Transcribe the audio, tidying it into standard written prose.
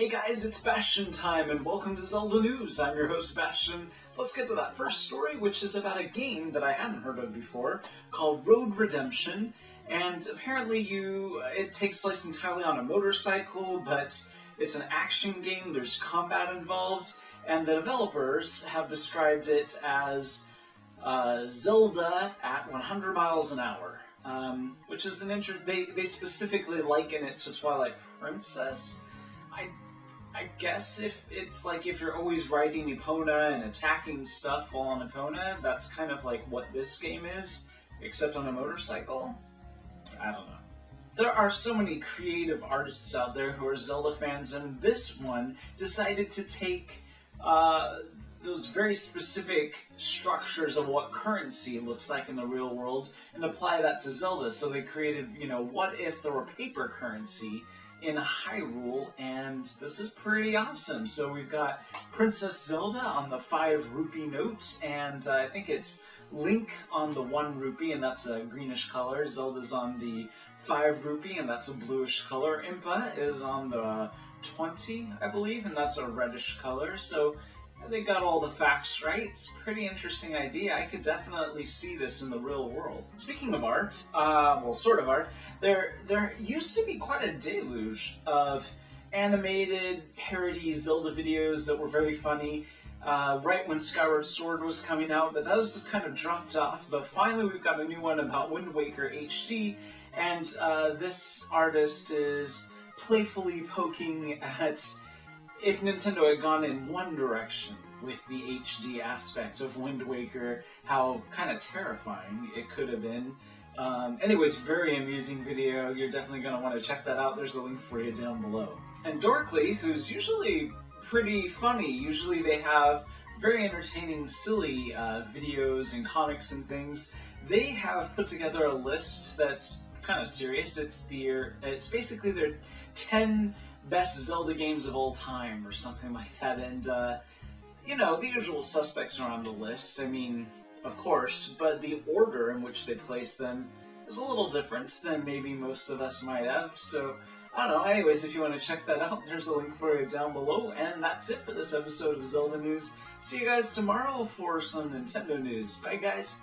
Hey guys, it's Bastian time, and welcome to Zelda News. I'm your host, Bastian. Let's get to that first story, which is about a game that I hadn't heard of before, called Road Redemption. And apparently it takes place entirely on a motorcycle, but it's an action game, there's combat involved, and the developers have described it as Zelda at 100 miles an hour. Which is an they specifically liken it to Twilight Princess. I guess if it's like if you're always riding Epona and attacking stuff while on Epona, that's kind of like what this game is, except on a motorcycle. I don't know. There are so many creative artists out there who are Zelda fans, and this one decided to take those very specific structures of what currency looks like in the real world and apply that to Zelda. So they created, what if there were paper currency in Hyrule, and this is pretty awesome. So we've got Princess Zelda on the 5 rupee note, and I think it's Link on the 1 rupee, and that's a greenish color. Zelda's on the 5 rupee, and that's a bluish color. Impa is on the 20, I believe, and that's a reddish color. So they got all the facts right. It's a pretty interesting idea. I could definitely see this in the real world. Speaking of art, sort of art, there used to be quite a deluge of animated parody Zelda videos that were very funny right when Skyward Sword was coming out, but those have kind of dropped off. But finally we've got a new one about Wind Waker HD, and this artist is playfully poking at if Nintendo had gone in one direction with the HD aspect of Wind Waker, how kind of terrifying it could have been. Anyways, very amusing video. You're definitely going to want to check that out. There's a link for you down below. And Dorkly, who's usually pretty funny, usually they have very entertaining, silly videos and comics and things, they have put together a list that's kind of serious. It's basically their 10 best Zelda games of all time, or something like that, and, the usual suspects are on the list, I mean, of course, but the order in which they place them is a little different than maybe most of us might have, so, I don't know. Anyways, if you want to check that out, there's a link for you down below, and that's it for this episode of Zelda News. See you guys tomorrow for some Nintendo news. Bye, guys!